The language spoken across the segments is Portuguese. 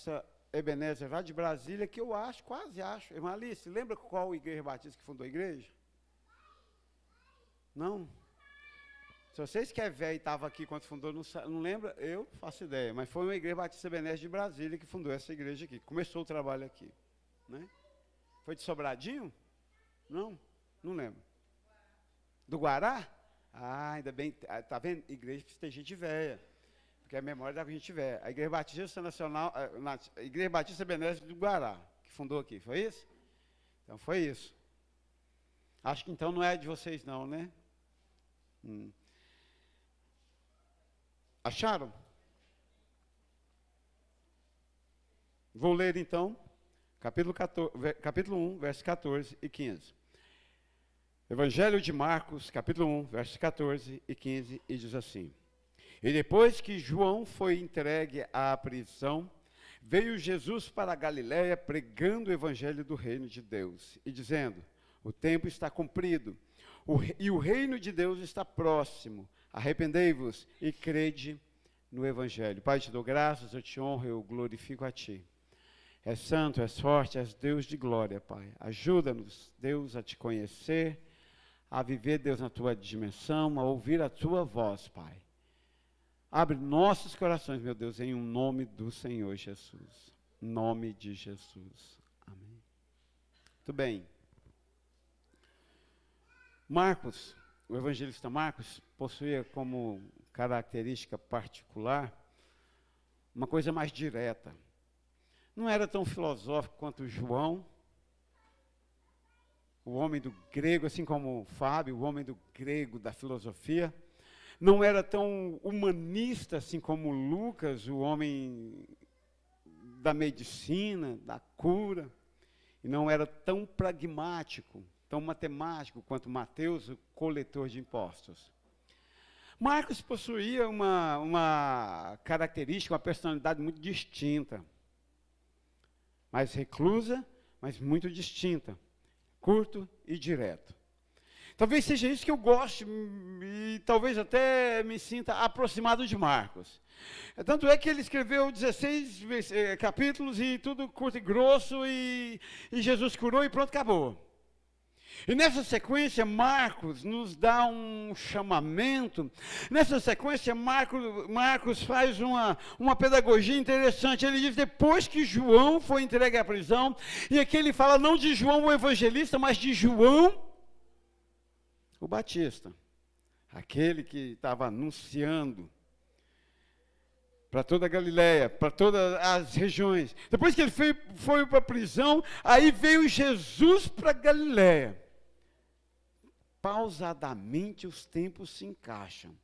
Batista Ebenezer, lá de Brasília, que eu acho, quase acho. Irmã Alice, lembra qual igreja batista que fundou a igreja? Não? Se vocês que é velho e estavam aqui quando fundou, não lembra? Eu faço ideia, mas foi uma igreja batista Ebenezer de Brasília que fundou essa igreja aqui, começou o trabalho aqui. Né? Foi de Sobradinho? Não? Não lembro. Do Guará? Ah, ainda bem, tá vendo? Igreja precisa ter gente velha. Porque é a memória da gente velha. A Igreja Batista Nacional, a Igreja Batista Ebenezer do Guará, que fundou aqui, foi isso? Então foi isso. Acho que então não é de vocês não, né? Acharam? Vou ler então, capítulo 1, versos 14 e 15. Evangelho de Marcos, capítulo 1, versos 14 e 15, e diz assim: E depois que João foi entregue à prisão, veio Jesus para a Galiléia pregando o evangelho do reino de Deus e dizendo: O tempo está cumprido e o reino de Deus está próximo. Arrependei-vos e crede no evangelho. Pai, te dou graças, eu te honro, eu glorifico a ti. És santo, és forte, és Deus de glória, Pai. Ajuda-nos, Deus, a te conhecer, a viver, Deus, na tua dimensão, a ouvir a tua voz, Pai. Abre nossos corações, meu Deus, em um nome do Senhor Jesus. Em nome de Jesus. Amém. Muito bem. Marcos, o evangelista Marcos, possuía como característica particular uma coisa mais direta. Não era tão filosófico quanto João, o homem do grego, assim como Fábio, o homem do grego da filosofia. Não era tão humanista assim como Lucas, o homem da medicina, da cura. E não era tão pragmático, tão matemático quanto Mateus, o coletor de impostos. Marcos possuía uma característica, uma personalidade muito distinta. Mais reclusa, mas muito distinta. Curto e direto. Talvez seja isso que eu goste e talvez até me sinta aproximado de Marcos. Tanto é que ele escreveu 16 capítulos e tudo curto e grosso e Jesus curou e pronto, acabou. E nessa sequência, Marcos nos dá um chamamento. Nessa sequência, Marcos faz uma pedagogia interessante. Ele diz, depois que João foi entregue à prisão, e aqui ele fala não de João o evangelista, mas de João o Batista, aquele que estava anunciando para toda a Galiléia, para todas as regiões. Depois que ele foi para a prisão, aí veio Jesus para a Galiléia. Pausadamente os tempos se encaixam.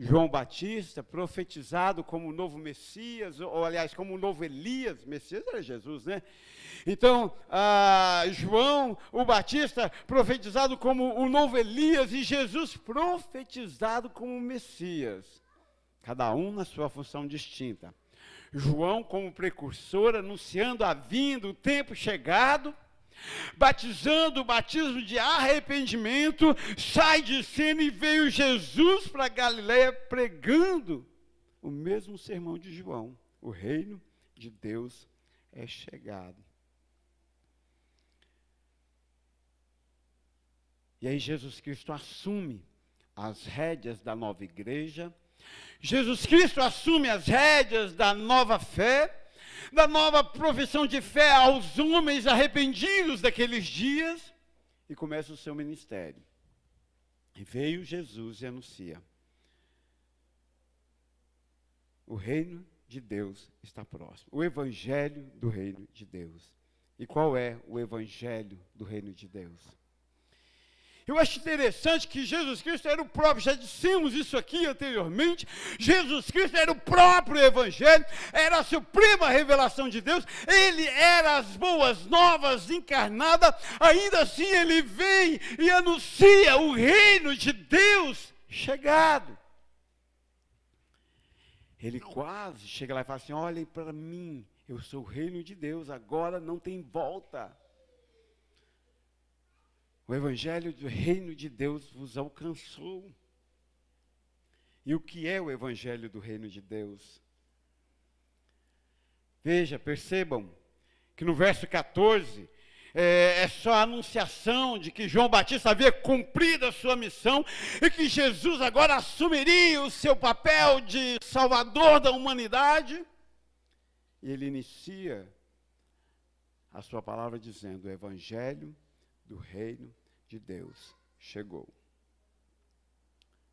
João Batista, profetizado como o novo Messias, ou aliás, como o novo Elias, Messias era Jesus, né? Então, João, o Batista, profetizado como o novo Elias, e Jesus profetizado como o Messias. Cada um na sua função distinta. João como precursor, anunciando a vinda, o tempo chegado, batizando o batismo de arrependimento, sai de cena e veio Jesus para Galiléia pregando o mesmo sermão de João. O reino de Deus é chegado. E aí Jesus Cristo assume as rédeas da nova igreja, Jesus Cristo assume as rédeas da nova fé, da nova profissão de fé aos homens arrependidos daqueles dias, e começa o seu ministério. E veio Jesus e anuncia: o reino de Deus está próximo. O evangelho do reino de Deus. E qual é o evangelho do reino de Deus? Eu acho interessante que Jesus Cristo era o próprio, já dissemos isso aqui anteriormente, Jesus Cristo era o próprio Evangelho, era a suprema revelação de Deus, ele era as boas novas encarnada, ainda assim ele vem e anuncia o reino de Deus chegado. Ele quase chega lá e fala assim, olhem para mim, eu sou o reino de Deus, agora não tem volta. O evangelho do reino de Deus vos alcançou. E o que é o evangelho do reino de Deus? Veja, percebam que no verso 14, é só a anunciação de que João Batista havia cumprido a sua missão e que Jesus agora assumiria o seu papel de salvador da humanidade. E ele inicia a sua palavra dizendo: o evangelho do reino de Deus chegou.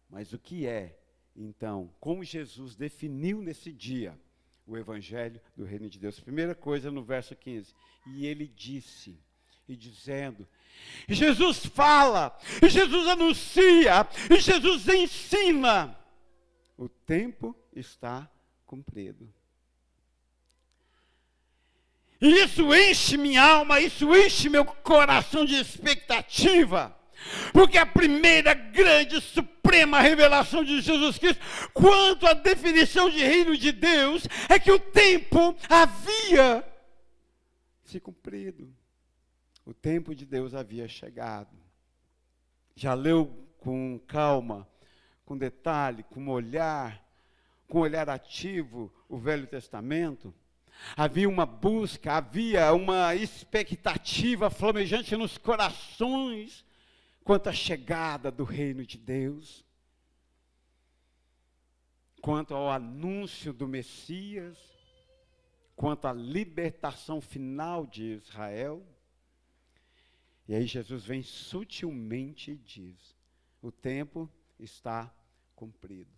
Mas o que é, então, como Jesus definiu nesse dia o evangelho do reino de Deus? Primeira coisa no verso 15, e ele disse, e dizendo, e Jesus fala, e Jesus anuncia, e Jesus ensina, o tempo está cumprido. E isso enche minha alma, isso enche meu coração de expectativa, porque a primeira grande, suprema revelação de Jesus Cristo, quanto à definição de reino de Deus, é que o tempo havia se cumprido. O tempo de Deus havia chegado. Já leu com calma, com detalhe, com um olhar ativo o Velho Testamento? Havia uma busca, havia uma expectativa flamejante nos corações quanto à chegada do reino de Deus, quanto ao anúncio do Messias, quanto à libertação final de Israel. E aí Jesus vem sutilmente e diz: o tempo está cumprido.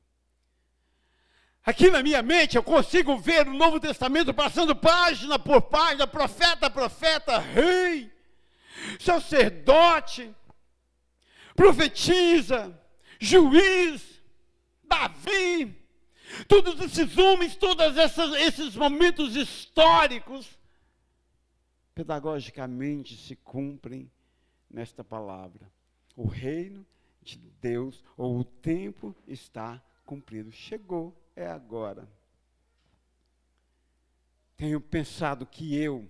Aqui na minha mente eu consigo ver o Novo Testamento passando página por página, profeta a profeta, rei, sacerdote, profetiza, juiz, Davi, todos esses homens, todos esses momentos históricos, pedagogicamente se cumprem nesta palavra. O reino de Deus, ou o tempo está cumprido. Chegou, é agora. Tenho pensado que eu,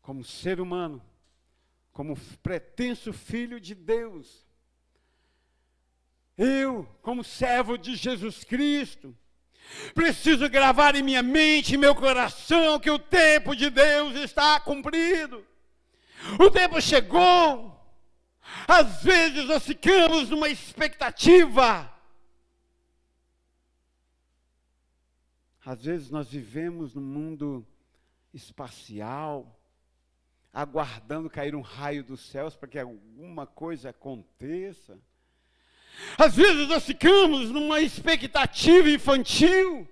como ser humano, como pretenso filho de Deus, eu, como servo de Jesus Cristo, preciso gravar em minha mente, em meu coração, que o tempo de Deus está cumprido. O tempo chegou. Às vezes nós ficamos numa expectativa. Às vezes nós vivemos num mundo espacial, aguardando cair um raio dos céus para que alguma coisa aconteça. Às vezes nós ficamos numa expectativa infantil.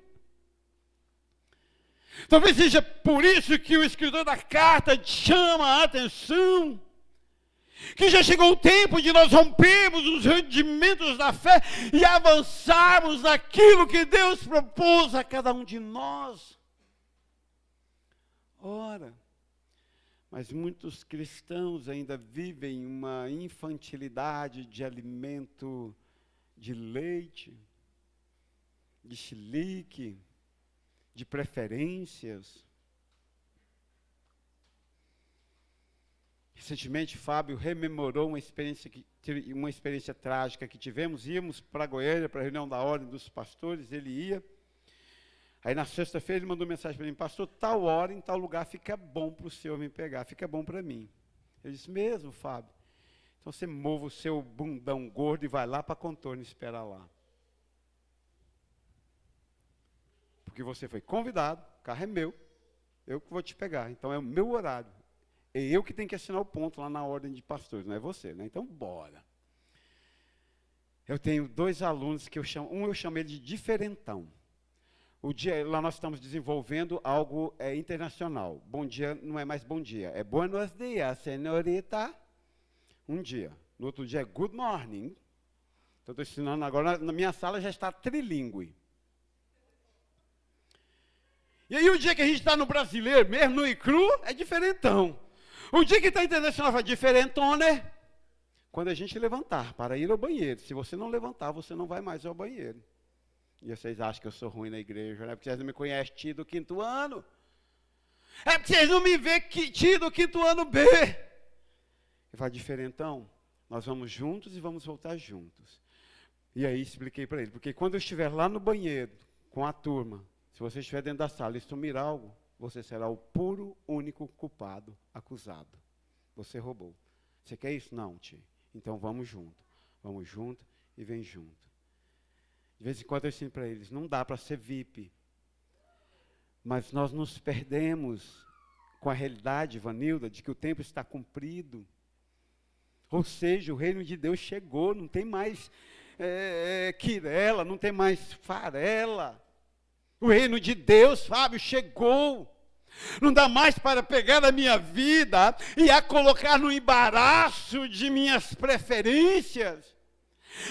Talvez seja por isso que o escritor da carta chama a atenção, que já chegou o tempo de nós rompermos os rendimentos da fé e avançarmos naquilo que Deus propôs a cada um de nós. Ora, mas muitos cristãos ainda vivem uma infantilidade de alimento de leite, de chilique, de preferências. Recentemente, Fábio rememorou uma experiência trágica que tivemos. Íamos para Goiânia, para a reunião da Ordem dos Pastores, ele ia. Aí, na sexta-feira, ele mandou mensagem para mim: pastor, tal hora, em tal lugar, fica bom para o senhor me pegar, fica bom para mim. Eu disse: mesmo, Fábio? Então, você mova o seu bundão gordo e vai lá para a Contorno e espera lá. Porque você foi convidado, o carro é meu, eu que vou te pegar, então é o meu horário. É eu que tenho que assinar o ponto lá na Ordem de Pastores, não é você, né? Então, bora. Eu tenho 2 alunos que eu chamo, eu chamo ele de diferentão. Lá nós estamos desenvolvendo algo internacional. Bom dia não é mais bom dia, é buenos dias, senhorita. Um dia. No outro dia é good morning. Então, estou ensinando agora, na minha sala já está trilingüe. E aí o dia que a gente está no brasileiro, mesmo no ICRU, é diferentão. O dia que está internacional vai diferentone, quando a gente levantar para ir ao banheiro. Se você não levantar, você não vai mais ao banheiro. E vocês acham que eu sou ruim na igreja, né? Porque vocês não me conhecem tido 5º ano. É porque vocês não me veem tido 5º ano B. Eu falo: diferentão, nós vamos juntos e vamos voltar juntos. E aí expliquei para ele, porque quando eu estiver lá no banheiro, com a turma, Se você estiver dentro da sala e sumir algo, você será o puro, único culpado, acusado. Você roubou. Você quer isso? Não, tio. Então vamos junto. Vamos junto e vem junto. De vez em quando eu ensino para eles, não dá para ser VIP. Mas nós nos perdemos com a realidade, Vanilda, de que o tempo está cumprido. Ou seja, o reino de Deus chegou, não tem mais quirela, não tem mais farela. O reino de Deus, Fábio, chegou. Não dá mais para pegar a minha vida e a colocar no embaraço de minhas preferências.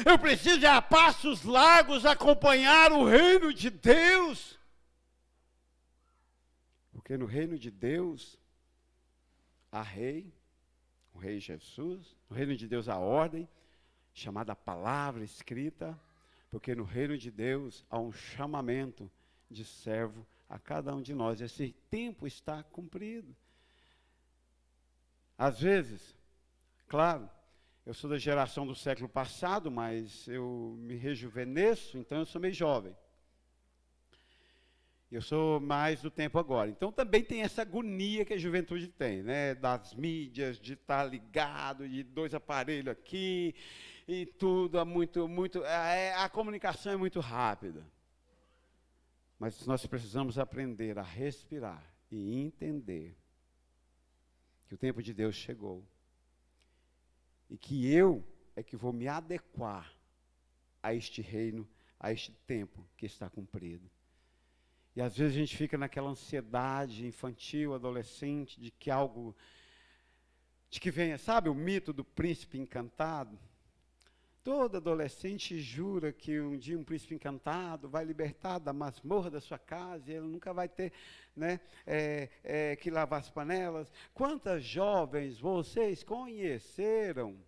Eu preciso de a passos largos acompanhar o reino de Deus. Porque no reino de Deus há rei, o rei Jesus. No reino de Deus há ordem, chamada palavra escrita. Porque no reino de Deus há um chamamento de servo a cada um de nós. Esse tempo está cumprido. Às vezes, claro, eu sou da geração do século passado, mas eu me rejuvenesço, então eu sou meio jovem. Eu sou mais do tempo agora. Então também tem essa agonia que a juventude tem, né? Das mídias, de estar ligado, de 2 aparelhos aqui, e tudo a comunicação é muito rápida. Mas nós precisamos aprender a respirar e entender que o tempo de Deus chegou. E que eu é que vou me adequar a este reino, a este tempo que está cumprido. E às vezes a gente fica naquela ansiedade infantil, adolescente, de que venha, sabe o mito do príncipe encantado? Todo adolescente jura que um dia um príncipe encantado vai libertar da masmorra da sua casa e ele nunca vai ter, né, que lavar as panelas. Quantas jovens vocês conheceram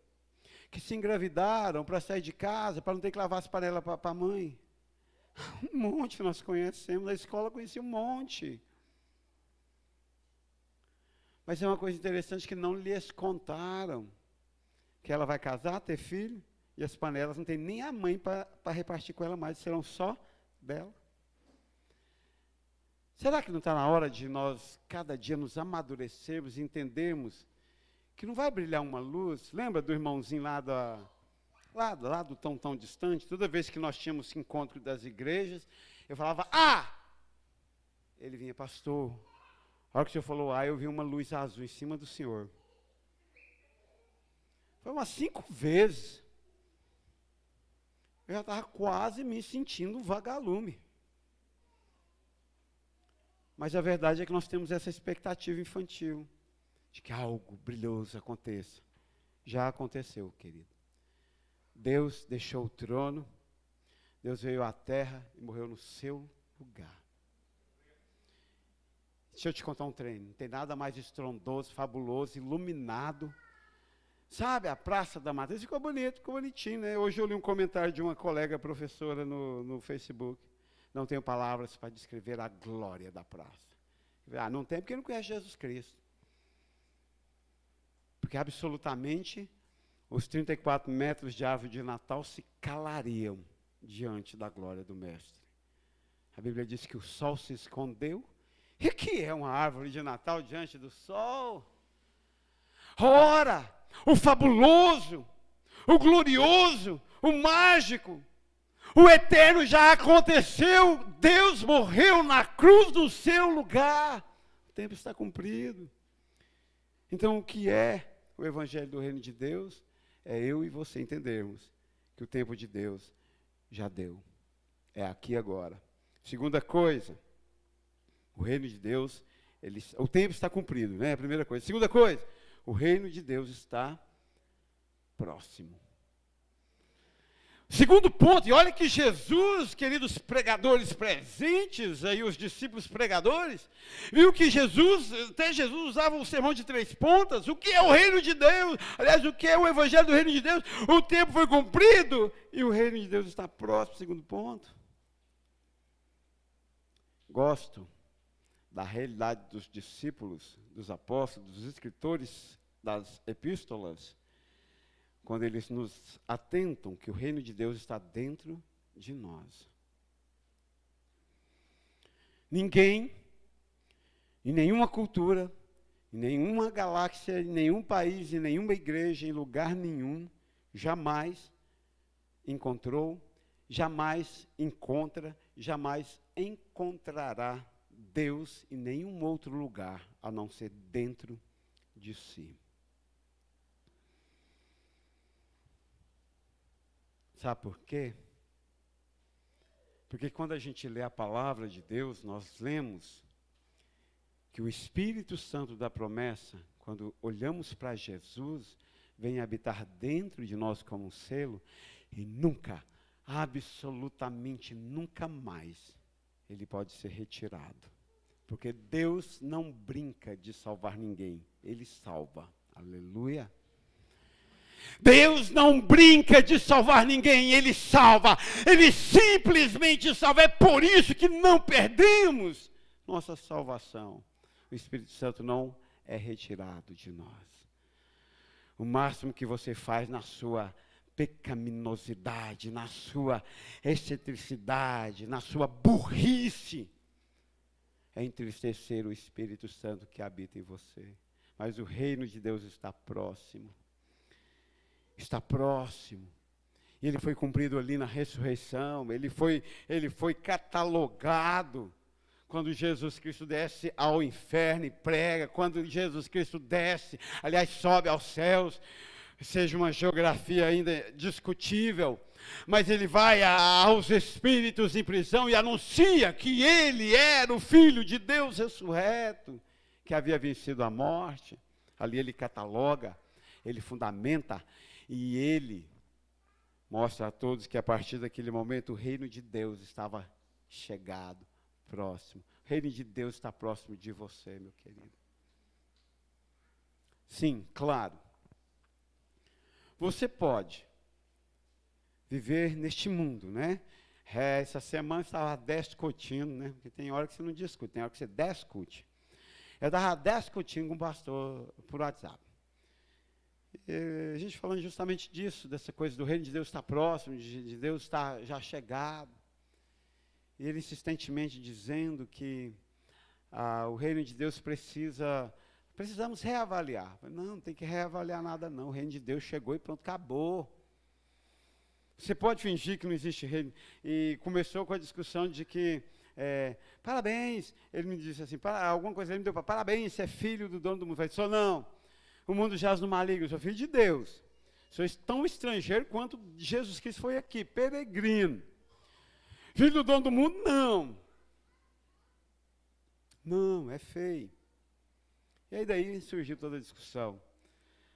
que se engravidaram para sair de casa, para não ter que lavar as panelas para a mãe? Um monte nós conhecemos, na escola conheci um monte. Mas é uma coisa interessante que não lhes contaram, que ela vai casar, ter filho, e as panelas não tem nem a mãe para repartir com ela mais, serão só dela. Será que não está na hora de nós, cada dia, nos amadurecermos e entendermos que não vai brilhar uma luz? Lembra do irmãozinho lá do tão distante? Toda vez que nós tínhamos encontro das igrejas, eu falava, ele vinha, pastor. A hora que o senhor falou, eu vi uma luz azul em cima do senhor. Foi umas 5 vezes. Eu já estava quase me sentindo vagalume. Mas a verdade é que nós temos essa expectativa infantil, de que algo brilhoso aconteça. Já aconteceu, querido. Deus deixou o trono, Deus veio à terra e morreu no seu lugar. Deixa eu te contar um trem, não tem nada mais estrondoso, fabuloso, iluminado. Sabe, a Praça da Matriz ficou bonito, ficou bonitinho, né? Hoje eu li um comentário de uma colega professora no Facebook. Não tenho palavras para descrever a glória da praça. Não tem porque não conhece Jesus Cristo. Porque absolutamente os 34 metros de árvore de Natal se calariam diante da glória do Mestre. A Bíblia diz que o sol se escondeu. E o que é uma árvore de Natal diante do sol? Ora, o fabuloso, o glorioso, o mágico, o eterno já aconteceu. Deus morreu na cruz do seu lugar. O tempo está cumprido. Então, o que é o Evangelho do Reino de Deus? É eu e você entendermos que o tempo de Deus já deu. É aqui agora. Segunda coisa, o Reino de Deus, o tempo está cumprido, né? A primeira coisa. Segunda coisa, o Reino de Deus está próximo. Segundo ponto, e olha que Jesus, queridos pregadores presentes, aí os discípulos pregadores, viu que até Jesus usava o sermão de 3 pontas. O que é o reino de Deus? Aliás, o que é o evangelho do reino de Deus? O tempo foi cumprido e o reino de Deus está próximo, segundo ponto. Gosto da realidade dos discípulos, dos apóstolos, dos escritores das epístolas, quando eles nos atentam que o reino de Deus está dentro de nós. Ninguém, em nenhuma cultura, em nenhuma galáxia, em nenhum país, em nenhuma igreja, em lugar nenhum, jamais encontrou, jamais encontra, jamais encontrará Deus em nenhum outro lugar, a não ser dentro de si. Sabe por quê? Porque quando a gente lê a palavra de Deus, nós lemos que o Espírito Santo da promessa, quando olhamos para Jesus, vem habitar dentro de nós como um selo, e nunca, absolutamente nunca mais, ele pode ser retirado. Porque Deus não brinca de salvar ninguém, ele salva. Aleluia. Deus não brinca de salvar ninguém, ele salva. Ele simplesmente salva. É por isso que não perdemos nossa salvação. O Espírito Santo não é retirado de nós. O máximo que você faz na sua pecaminosidade, na sua excentricidade, na sua burrice, é entristecer o Espírito Santo que habita em você. Mas o reino de Deus está próximo. Está próximo. Ele foi cumprido ali na ressurreição. Ele foi catalogado. Quando Jesus Cristo desce ao inferno e prega. Quando Jesus Cristo desce, aliás, sobe aos céus. Seja uma geografia ainda discutível. Mas ele vai aos espíritos em prisão e anuncia que ele era o Filho de Deus ressurreto, que havia vencido a morte. Ali ele cataloga, ele fundamenta e ele mostra a todos que a partir daquele momento o reino de Deus estava chegado, próximo. O reino de Deus está próximo de você, meu querido. Sim, claro. Você pode viver neste mundo, né? Essa semana eu estava discutindo, né? Porque tem hora que você não discute, tem hora que você discute. Eu estava discutindo com o pastor por WhatsApp. E a gente falando justamente disso, dessa coisa do reino de Deus estar próximo, de Deus estar já chegado. E ele insistentemente dizendo que o reino de Deus precisamos reavaliar. Eu falei, não tem que reavaliar nada não, o reino de Deus chegou e pronto, acabou. Você pode fingir que não existe reino. E começou com a discussão de que, parabéns, ele me disse assim, alguma coisa ele me deu, parabéns, você é filho do dono do mundo. Eu falei, sou não, o mundo jaz no maligno, eu sou filho de Deus. Sou tão estrangeiro quanto Jesus Cristo foi aqui, peregrino. Filho do dono do mundo, não. Não, é feio. E aí daí surgiu toda a discussão.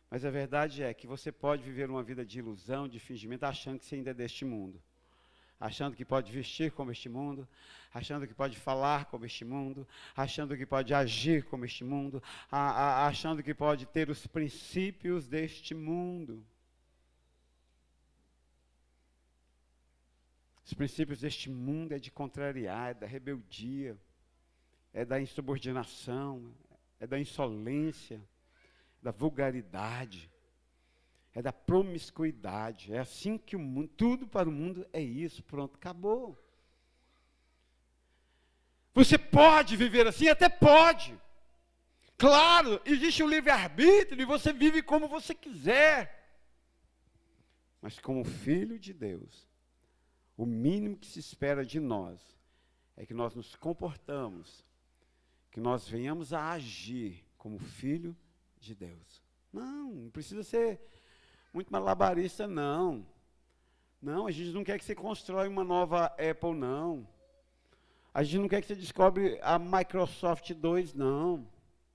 Mas a verdade é que você pode viver uma vida de ilusão, de fingimento, achando que você ainda é deste mundo. Achando que pode vestir como este mundo, achando que pode falar como este mundo, achando que pode agir como este mundo, achando que pode ter os princípios deste mundo. Os princípios deste mundo é de contrariar, é da rebeldia, é da insubordinação, é da insolência, da vulgaridade, é da promiscuidade. É assim que o mundo, tudo para o mundo é isso, pronto, acabou. Você pode viver assim? Até pode. Claro, existe o livre-arbítrio e você vive como você quiser. Mas como filho de Deus, o mínimo que se espera de nós é que nós nos comportamos, que nós venhamos a agir como filho de Deus. Não precisa ser muito malabarista, não. Não, a gente não quer que você constrói uma nova Apple, não. A gente não quer que você descobre a Microsoft 2, não.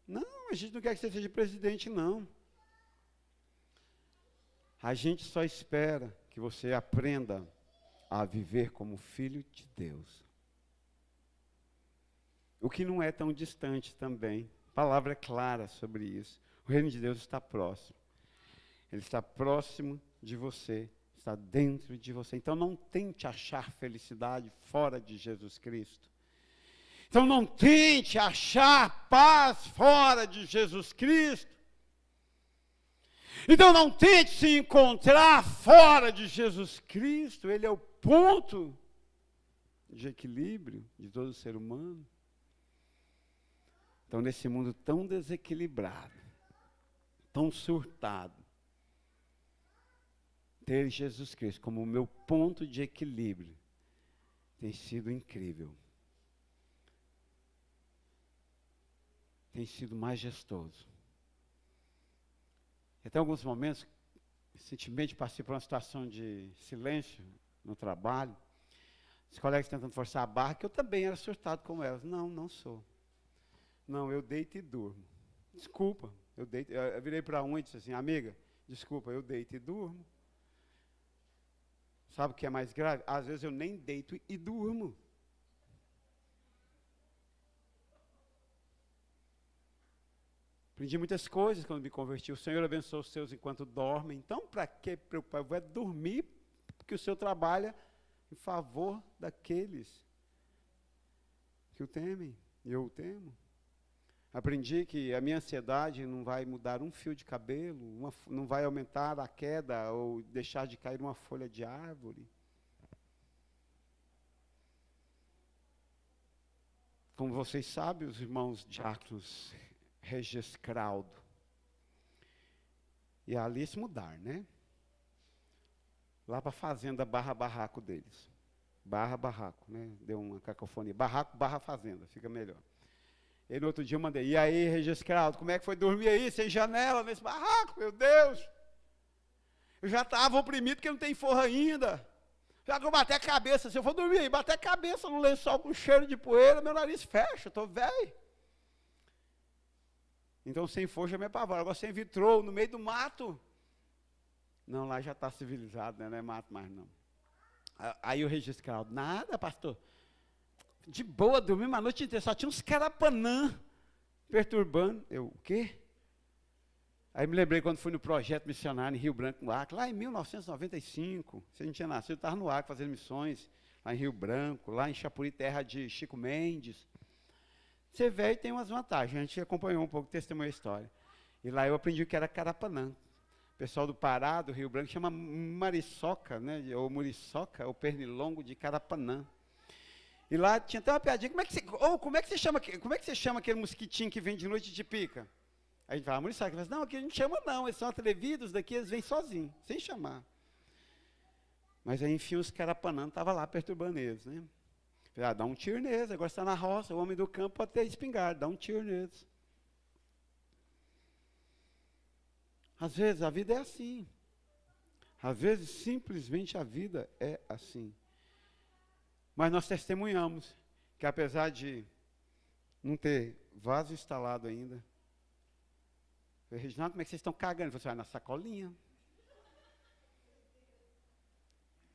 Não, a gente não quer que você seja presidente, não. A gente só espera que você aprenda a viver como filho de Deus. O que não é tão distante também. A palavra é clara sobre isso. O reino de Deus está próximo. Ele está próximo de você, está dentro de você. Então não tente achar felicidade fora de Jesus Cristo. Então não tente achar paz fora de Jesus Cristo. Então não tente se encontrar fora de Jesus Cristo. Ele é o ponto de equilíbrio de todo ser humano. Então, nesse mundo tão desequilibrado, tão surtado, ter Jesus Cristo como o meu ponto de equilíbrio tem sido incrível. Tem sido majestoso. Até alguns momentos, recentemente passei por uma situação de silêncio no trabalho. Os colegas tentando forçar a barra, que eu também era surtado como elas. Não, não sou. Não, eu deito e durmo. Desculpa, eu deito. Eu virei para um e disse assim, amiga, desculpa, eu deito e durmo. Sabe o que é mais grave? Às vezes eu nem deito e durmo. Aprendi muitas coisas quando me converti. O Senhor abençoa os seus enquanto dormem. Então, para que preocupar? Eu vou dormir, porque o Senhor trabalha em favor daqueles que o temem. E eu o temo. Aprendi que a minha ansiedade não vai mudar um fio de cabelo, não vai aumentar a queda ou deixar de cair uma folha de árvore. Como vocês sabem, os irmãos diáconos Regescraldo e a Alice mudaram, né? Lá para a fazenda barra barraco deles. Barra barraco, né? Deu uma cacofonia. Barraco barra fazenda, fica melhor. E no outro dia eu mandei, e aí, Regescraldo, como é que foi dormir aí, sem janela, nesse barraco, meu Deus? Eu já estava oprimido porque não tem forro ainda. Já que eu bater a cabeça, se eu for dormir aí, bater a cabeça no lençol com cheiro de poeira, meu nariz fecha, estou velho. Então, sem forro já me apavora. Agora, sem vitrô, no meio do mato. Não, lá já está civilizado, né? Não é mato mais, não. Aí o Regescraldo, nada, pastor. De boa, dormi uma noite inteira, só tinha uns carapanã perturbando. Eu, o quê? Aí me lembrei quando fui no projeto missionário em Rio Branco, no Acre, lá em 1995. Se a gente tinha nascido, eu estava no Acre fazendo missões, lá em Rio Branco, lá em Chapuri, terra de Chico Mendes. Ser velho tem umas vantagens, a gente acompanhou um pouco, testemunhou a história. E lá eu aprendi o que era carapanã. O pessoal do Pará, do Rio Branco, chama mariçoca, né, ou muriçoca, ou pernilongo de carapanã. E lá tinha até uma piadinha, como é que você chama aquele mosquitinho que vem de noite e te pica? Aí a gente fala, muriçoca. Ele fala, não, aqui a gente chama não, eles são atrevidos, daqui eles vêm sozinhos, sem chamar. Mas aí, enfim, os carapanã estavam lá perturbando eles, né? Ah, dá um tiro neles, agora está na roça, o homem do campo pode ter espingarda, dá um tiro neles. Às vezes a vida é assim. Às vezes, simplesmente a vida é assim. Mas nós testemunhamos que, apesar de não ter vaso instalado ainda, eu falei, Reginaldo, como é que vocês estão cagando? Ele falou assim, na sacolinha.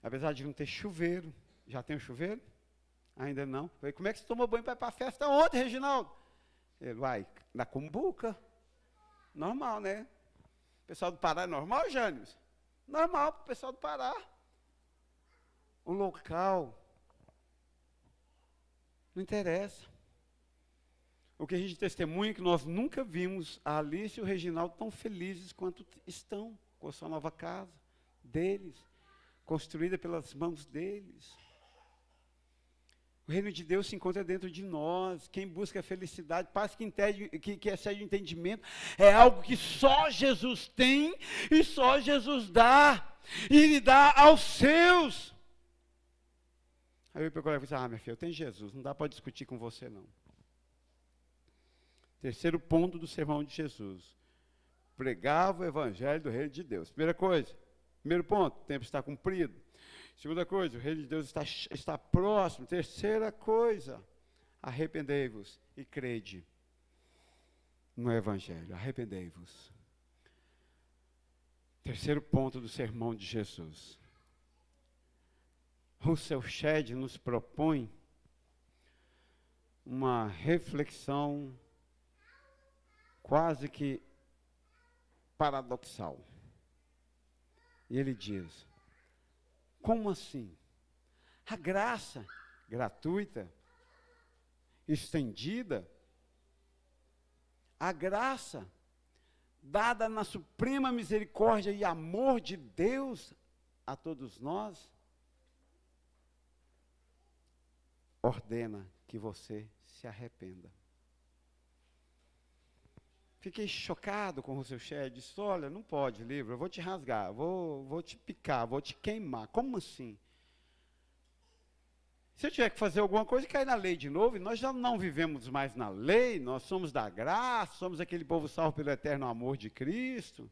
Apesar de não ter chuveiro, já tem um chuveiro? Ainda não. Eu falei, como é que você tomou banho para ir para a festa ontem, Reginaldo? Ele, vai, na cumbuca. Normal, né? O pessoal do Pará é normal, Jânios? Normal para o pessoal do Pará. O local não interessa. O que a gente testemunha é que nós nunca vimos a Alice e o Reginaldo tão felizes quanto estão com a sua nova casa deles, construída pelas mãos deles. O reino de Deus se encontra dentro de nós. Quem busca a felicidade, paz que excede o entendimento, é algo que só Jesus tem e só Jesus dá. E Ele dá aos seus. Aí eu colega disse, minha filha, eu tenho Jesus, não dá para discutir com você não. Terceiro ponto do sermão de Jesus. Pregava o evangelho do reino de Deus. Primeira coisa, primeiro ponto, o tempo está cumprido. Segunda coisa, o reino de Deus está próximo. Terceira coisa, arrependei-vos e crede no evangelho. Arrependei-vos. Terceiro ponto do sermão de Jesus. Russell Shedd nos propõe uma reflexão quase que paradoxal. E ele diz, como assim? A graça gratuita, estendida, a graça dada na suprema misericórdia e amor de Deus a todos nós, ordena que você se arrependa. Fiquei chocado com o Rousseau Shedd. Disse, olha, não pode, livro, eu vou te rasgar, vou te picar, vou te queimar. Como assim? Se eu tiver que fazer alguma coisa, cai na lei de novo, e nós já não vivemos mais na lei, nós somos da graça, somos aquele povo salvo pelo eterno amor de Cristo,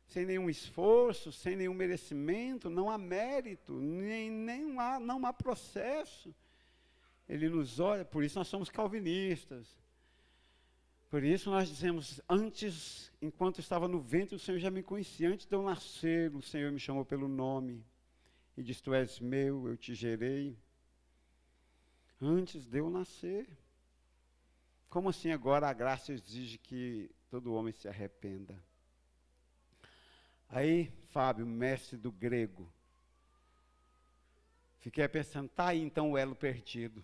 sem nenhum esforço, sem nenhum merecimento, não há mérito, não há processo. Ele nos olha, por isso nós somos calvinistas. Por isso nós dizemos, antes, enquanto estava no ventre, o Senhor já me conhecia. Antes de eu nascer, o Senhor me chamou pelo nome. E disse, tu és meu, eu te gerei. Antes de eu nascer. Como assim agora a graça exige que todo homem se arrependa? Aí, Fábio, mestre do grego, fiquei pensando, tá aí então o elo perdido,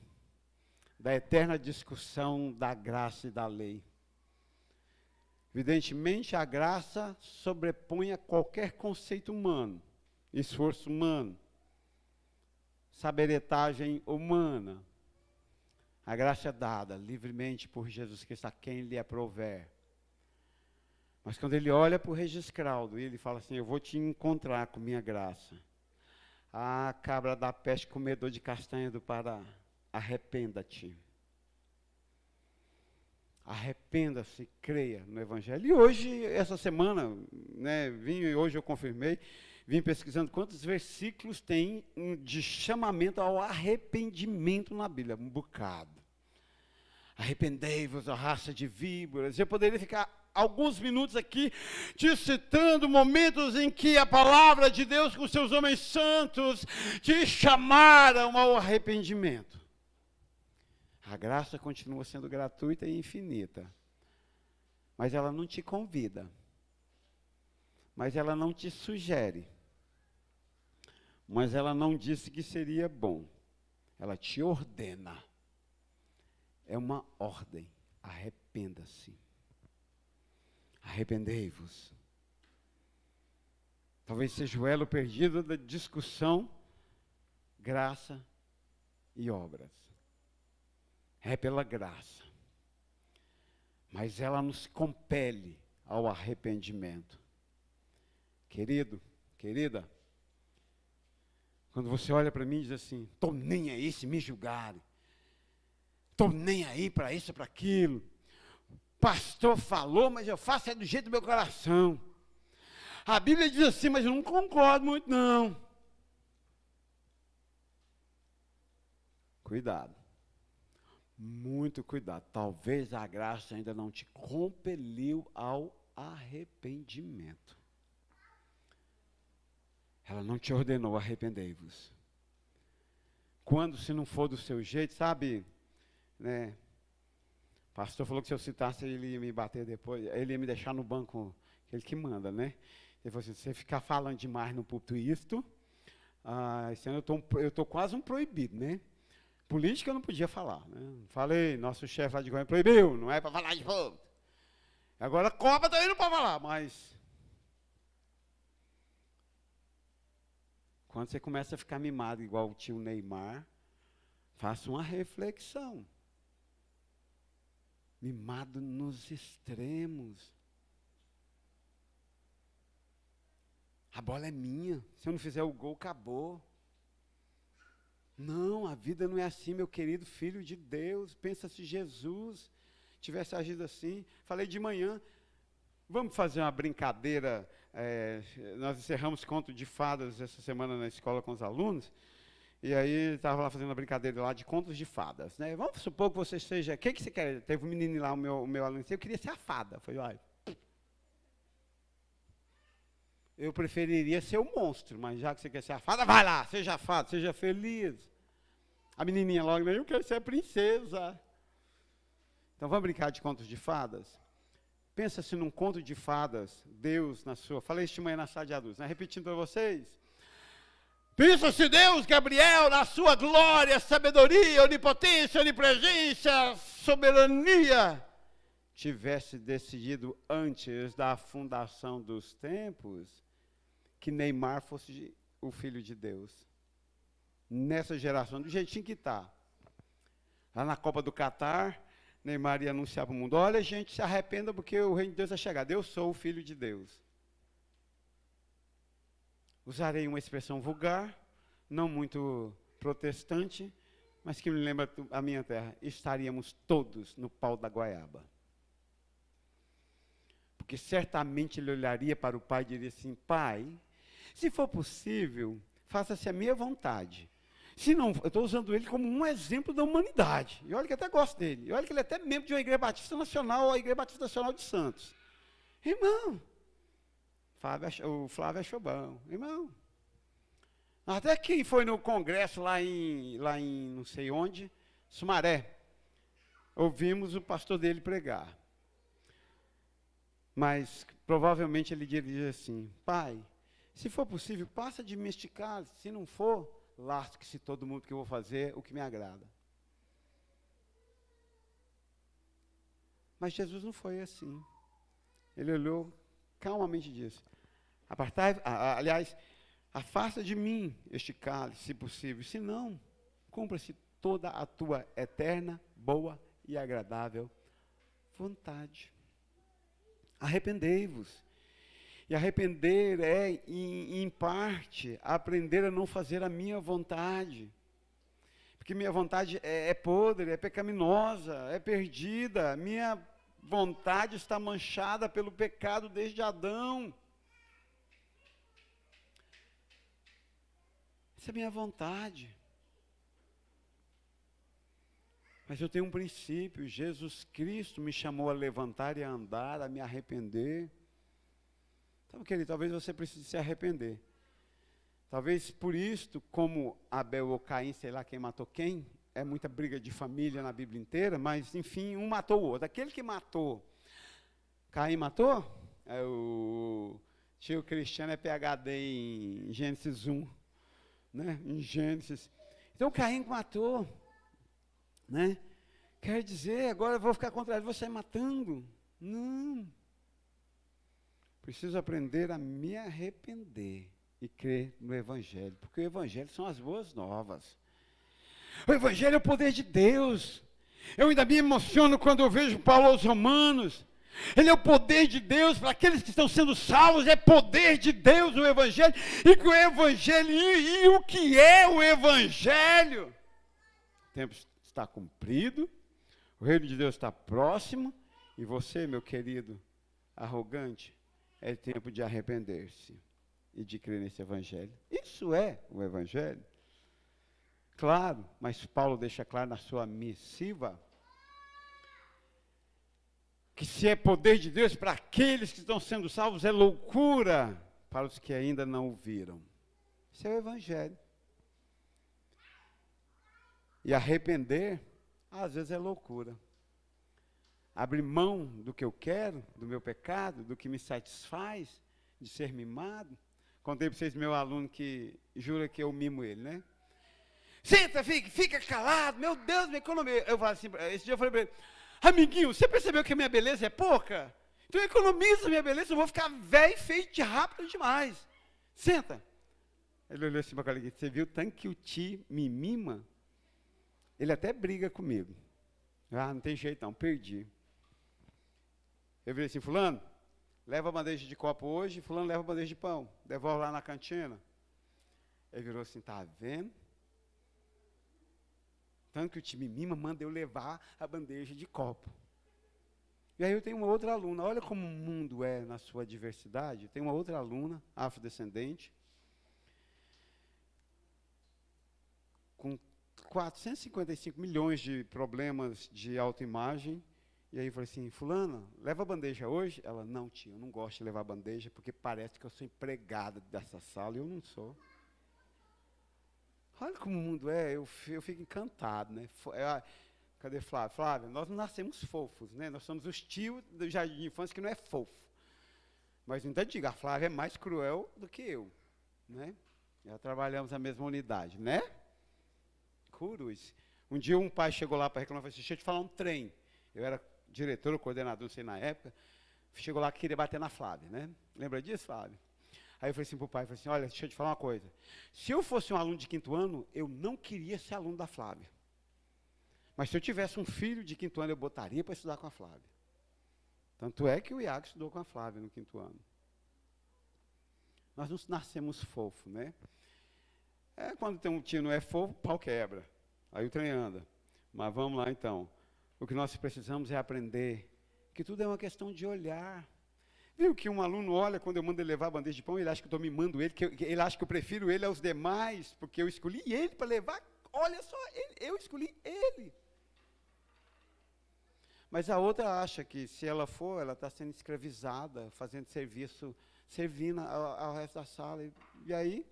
da eterna discussão da graça e da lei. Evidentemente, a graça sobrepõe a qualquer conceito humano, esforço humano, saberetagem humana. A graça é dada livremente por Jesus Cristo a quem lhe aprouver. Mas quando ele olha para o Regiscraldo, ele fala assim, eu vou te encontrar com minha graça. Ah, cabra da peste, comedor de castanha do Pará, arrependa-te. Arrependa-se, creia no Evangelho. E hoje, essa semana, né, hoje eu confirmei, vim pesquisando quantos versículos tem de chamamento ao arrependimento na Bíblia, um bocado. Arrependei-vos, ó raça de víboras. Eu poderia ficar alguns minutos aqui te citando momentos em que a palavra de Deus com seus homens santos te chamaram ao arrependimento. A graça continua sendo gratuita e infinita, mas ela não te convida, mas ela não te sugere, mas ela não disse que seria bom, ela te ordena. É uma ordem, arrependa-se. Arrependei-vos. Talvez seja o elo perdido da discussão, graça e obras. É pela graça. Mas ela nos compele ao arrependimento. Querido, querida, quando você olha para mim e diz assim, estou nem aí se me julgarem. Estou nem aí para isso, para aquilo. Pastor falou, mas eu faço é do jeito do meu coração. A Bíblia diz assim, mas eu não concordo muito, não. Cuidado. Muito cuidado. Talvez a graça ainda não te compeliu ao arrependimento. Ela não te ordenou, arrependei-vos. Quando, se não for do seu jeito, sabe, né? O pastor falou que se eu citasse, ele ia me bater depois, ele ia me deixar no banco, ele que manda, né? Ele falou assim, se você ficar falando demais no púlpito isto, esse ano eu estou quase um proibido, né? Política eu não podia falar, né? Falei, nosso chefe lá de Goiânia proibiu, não é para falar de fogo. Agora a Copa também não pode falar, mas quando você começa a ficar mimado igual o tio Neymar, faça uma reflexão. Mimado nos extremos. A bola é minha. Se eu não fizer o gol, acabou. Não, a vida não é assim, meu querido filho de Deus. Pensa se Jesus tivesse agido assim. Falei de manhã, vamos fazer uma brincadeira. Nós encerramos conto de fadas essa semana na escola com os alunos. E aí, estava lá fazendo uma brincadeira lá de contos de fadas, né? Vamos supor que você seja... O que você quer? Teve um menino lá, o meu aluno, eu queria ser a fada. Foi, olha... Eu preferiria ser o monstro, mas já que você quer ser a fada, vai lá, seja a fada, seja feliz. A menininha logo, eu quero ser a princesa. Então, vamos brincar de contos de fadas? Pensa-se num conto de fadas, Deus na sua... Falei isso de manhã na sala de adultos, né? Repetindo para vocês... Pensa-se Deus, Gabriel, na sua glória, sabedoria, onipotência, onipresença, soberania, tivesse decidido antes da fundação dos tempos que Neymar fosse o filho de Deus. Nessa geração, do jeitinho que está. Lá na Copa do Catar, Neymar ia anunciar para o mundo, olha gente, se arrependa porque o reino de Deus é chegado. Eu sou o Filho de Deus. Usarei uma expressão vulgar, não muito protestante, mas que me lembra a minha terra. Estaríamos todos no pau da goiaba. Porque certamente ele olharia para o pai e diria assim, pai, se for possível, faça-se a minha vontade. Se não, eu estou usando ele como um exemplo da humanidade. E olha que eu até gosto dele. E olha que ele é até membro de uma Igreja Batista Nacional, a Igreja Batista Nacional de Santos. Irmão, o Flávio achou bom. Irmão, até que foi no congresso lá em não sei onde, Sumaré, ouvimos o pastor dele pregar. Mas provavelmente ele diria assim, pai, se for possível, passa de mim este cálice. Se não for, lasque-se todo mundo que eu vou fazer o que me agrada. Mas Jesus não foi assim. Ele olhou calmamente e disse, afasta de mim este cálice, se possível, senão, cumpra-se toda a tua eterna, boa e agradável vontade. Arrependei-vos. E arrepender é, em parte, aprender a não fazer a minha vontade. Porque minha vontade é podre, é pecaminosa, é perdida. Minha vontade está manchada pelo pecado desde Adão. Essa é a minha vontade. Mas eu tenho um princípio, Jesus Cristo me chamou a levantar e a andar, a me arrepender. Então, querido, talvez você precise se arrepender. Talvez por isto, como Abel ou Caim, sei lá quem matou quem, é muita briga de família na Bíblia inteira, mas, enfim, um matou o outro. Aquele que matou, Caim matou? O tio Cristiano é PhD em Gênesis 1, né? Em Gênesis. Então, Caim matou, né? Quer dizer, agora eu vou ficar contra ele, vou sair matando. Não. Preciso aprender a me arrepender e crer no Evangelho, porque o Evangelho são as boas novas. O Evangelho é o poder de Deus. Eu ainda me emociono quando eu vejo Paulo aos Romanos. Ele é o poder de Deus para aqueles que estão sendo salvos, é poder de Deus o Evangelho. E que o Evangelho, e o que é o Evangelho? O tempo está cumprido, o reino de Deus está próximo, e você, meu querido arrogante, é tempo de arrepender-se e de crer nesse Evangelho. Isso é o Evangelho. Claro, mas Paulo deixa claro na sua missiva que se é poder de Deus para aqueles que estão sendo salvos, é loucura para os que ainda não o viram. Isso é o Evangelho. E arrepender, às vezes é loucura. Abrir mão do que eu quero, do meu pecado, do que me satisfaz, de ser mimado. Contei para vocês meu aluno que jura que eu mimo ele, né? Senta, fica calado, meu Deus, minha economia. Eu falo assim, esse dia eu falei para ele, amiguinho, você percebeu que a minha beleza é pouca? Então economiza a minha beleza, eu vou ficar velho e feio de rápido demais. Senta. Ele olhou assim para a colega, você viu tanto que o Ti me mima? Ele até briga comigo. Ah, não tem jeito não, perdi. Eu virei assim, fulano, leva a bandeja de copo hoje, fulano leva a bandeja de pão, devolve lá na cantina. Ele virou assim, tá vendo? Tanto que o time mima manda eu levar a bandeja de copo. E aí eu tenho uma outra aluna, olha como o mundo é na sua diversidade. Tem uma outra aluna, afrodescendente, com 455 milhões de problemas de autoimagem. E aí eu falei assim, fulana, leva a bandeja hoje? Ela, não, tia, eu não gosto de levar bandeja, porque parece que eu sou empregada dessa sala, e eu não sou. Olha como o mundo é, eu fico encantado, né? Cadê Flávio? Flávio, nós não nascemos fofos, né? Nós somos os tios do jardim de infância que não é fofo. Mas não diga, a Flávia é mais cruel do que eu, né? Já trabalhamos na mesma unidade, né? Curus. Um dia um pai chegou lá para reclamar, falou assim, deixa eu te falar um trem. Eu era diretor ou coordenador, não sei na época, chegou lá que queria bater na Flávia, né? Lembra disso, Flávio? Aí eu falei assim para o pai, falei assim, olha, deixa eu te falar uma coisa. Se eu fosse um aluno de 5º ano, eu não queria ser aluno da Flávia. Mas se eu tivesse um filho de 5º ano, eu botaria para estudar com a Flávia. Tanto é que o Iago estudou com a Flávia no 5º ano. Nós não nascemos fofo, né? Quando tem um tio não é fofo, o pau quebra. Aí o trem anda. Mas vamos lá então. O que nós precisamos é aprender que tudo é uma questão de olhar. Viu que um aluno olha quando eu mando ele levar a bandeja de pão, ele acha que eu estou mimando ele, que ele acha que eu prefiro ele aos demais, porque eu escolhi ele para levar. Olha só, eu escolhi ele. Mas a outra acha que se ela for, ela está sendo escravizada, fazendo serviço, servindo ao resto da sala. E aí,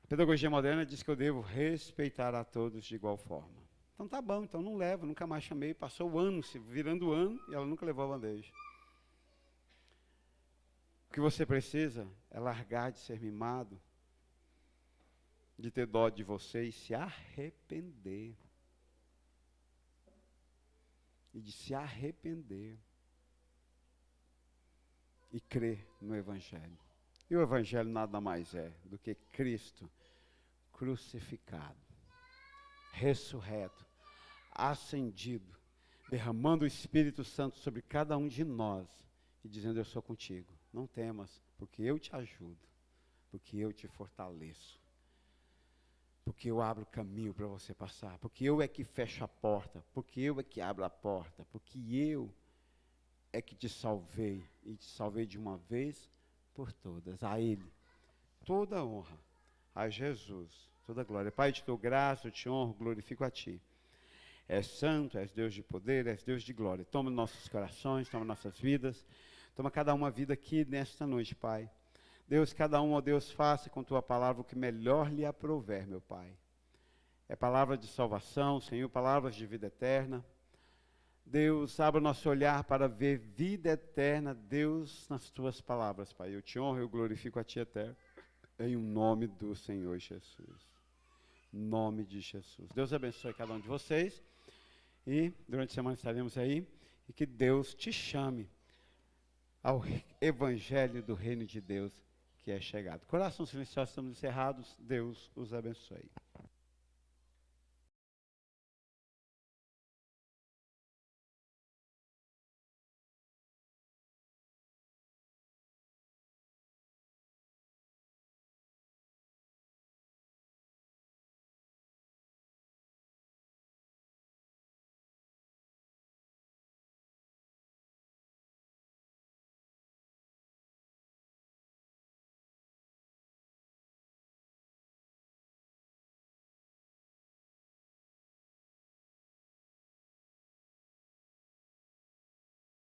a pedagogia moderna diz que eu devo respeitar a todos de igual forma. Então tá bom, então não levo, nunca mais chamei. Passou o ano, virando o ano, e ela nunca levou a bandeja. O que você precisa é largar de ser mimado, de ter dó de você e se arrepender. E de se arrepender. E crer no Evangelho. E o Evangelho nada mais é do que Cristo crucificado, ressurreto, ascendido, derramando o Espírito Santo sobre cada um de nós e dizendo: eu sou contigo, não temas, porque eu te ajudo, porque eu te fortaleço, porque eu abro o caminho para você passar, porque eu é que fecho a porta, porque eu é que abro a porta, porque eu é que te salvei, e te salvei de uma vez por todas. A Ele toda a honra, a Jesus toda a glória. Pai, eu te dou graça, eu te honro, glorifico a Ti. És santo, és Deus de poder, és Deus de glória. Toma nossos corações, toma nossas vidas, toma cada uma vida aqui nesta noite, Pai. Deus, cada um, ó Deus, faça com Tua palavra o que melhor lhe aprouver, meu Pai. É palavra de salvação, Senhor, palavras de vida eterna. Deus, abra o nosso olhar para ver vida eterna, Deus, nas Tuas palavras, Pai. Eu te honro, eu glorifico a Ti eterno, em nome do Senhor Jesus. Em nome de Jesus. Deus abençoe cada um de vocês. E durante a semana estaremos aí. E que Deus te chame ao Evangelho do Reino de Deus que é chegado. Coração silencioso, estamos encerrados. Deus os abençoe.